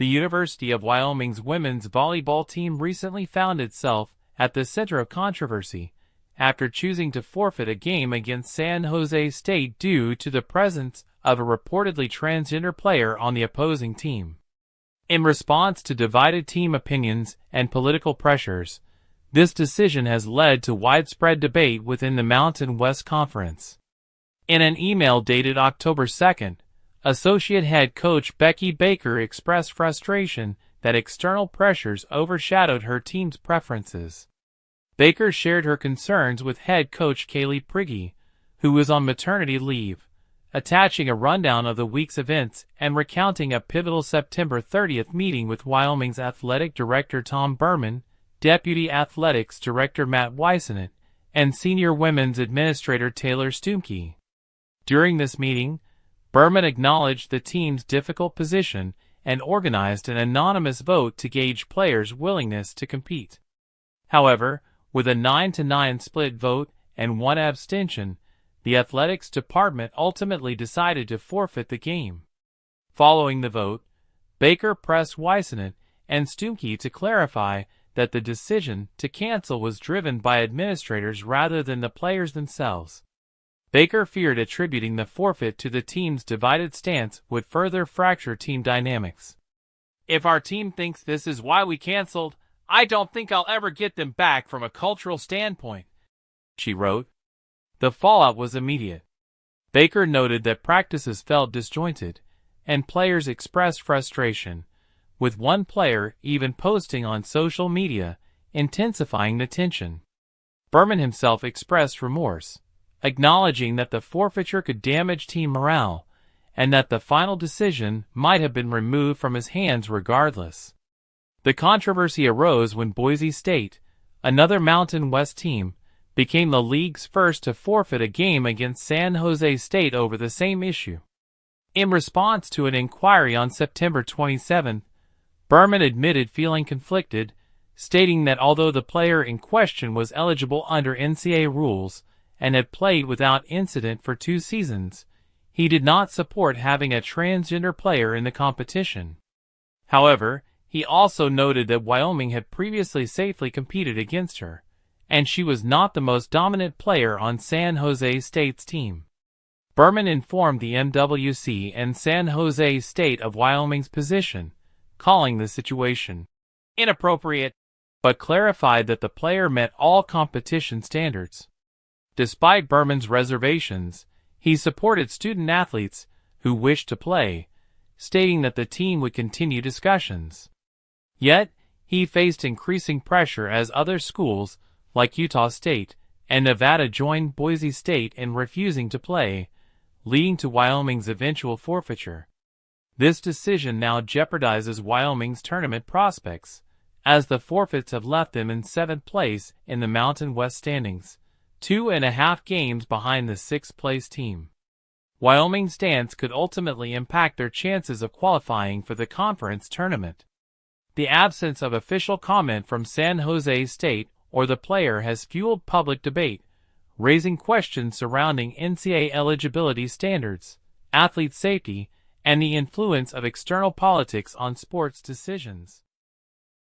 The University of Wyoming's women's volleyball team recently found itself at the center of controversy after choosing to forfeit a game against San Jose State due to the presence of a reportedly transgender player on the opposing team. In response to divided team opinions and political pressures, this decision has led to widespread debate within the Mountain West Conference. In an email dated October 2nd, Associate Head Coach Becky Baker expressed frustration that external pressures overshadowed her team's preferences. Baker shared her concerns with head coach Kaylee Prigge, who was on maternity leave, attaching a rundown of the week's events and recounting a pivotal September 30th meeting with Wyoming's athletic director Tom Berman, deputy athletics director Matt Weisenant, and senior women's administrator Taylor Stumke. During this meeting, Berman acknowledged the team's difficult position and organized an anonymous vote to gauge players' willingness to compete. However, with a 9-9 split vote and one abstention, the athletics department ultimately decided to forfeit the game. Following the vote, Baker pressed Weisenant and Stumke to clarify that the decision to cancel was driven by administrators rather than the players themselves. Baker feared attributing the forfeit to the team's divided stance would further fracture team dynamics. "If our team thinks this is why we canceled, I don't think I'll ever get them back from a cultural standpoint," she wrote. The fallout was immediate. Baker noted that practices felt disjointed, and players expressed frustration, with one player even posting on social media, intensifying the tension. Berman himself expressed remorse, acknowledging that the forfeiture could damage team morale, and that the final decision might have been removed from his hands regardless. The controversy arose when Boise State, another Mountain West team, became the league's first to forfeit a game against San Jose State over the same issue. In response to an inquiry on September 27, Berman admitted feeling conflicted, stating that although the player in question was eligible under NCAA rules and had played without incident for 2 seasons, he did not support having a transgender player in the competition. However, he also noted that Wyoming had previously safely competed against her, and she was not the most dominant player on San Jose State's team. Berman informed the MWC and San Jose State of Wyoming's position, calling the situation inappropriate, but clarified that the player met all competition standards. Despite Berman's reservations, he supported student-athletes who wished to play, stating that the team would continue discussions. Yet, he faced increasing pressure as other schools, like Utah State and Nevada, joined Boise State in refusing to play, leading to Wyoming's eventual forfeiture. This decision now jeopardizes Wyoming's tournament prospects, as the forfeits have left them in 7th place in the Mountain West standings, 2.5 games behind the 6th-place team. Wyoming's stance could ultimately impact their chances of qualifying for the conference tournament. The absence of official comment from San Jose State or the player has fueled public debate, raising questions surrounding NCAA eligibility standards, athlete safety, and the influence of external politics on sports decisions.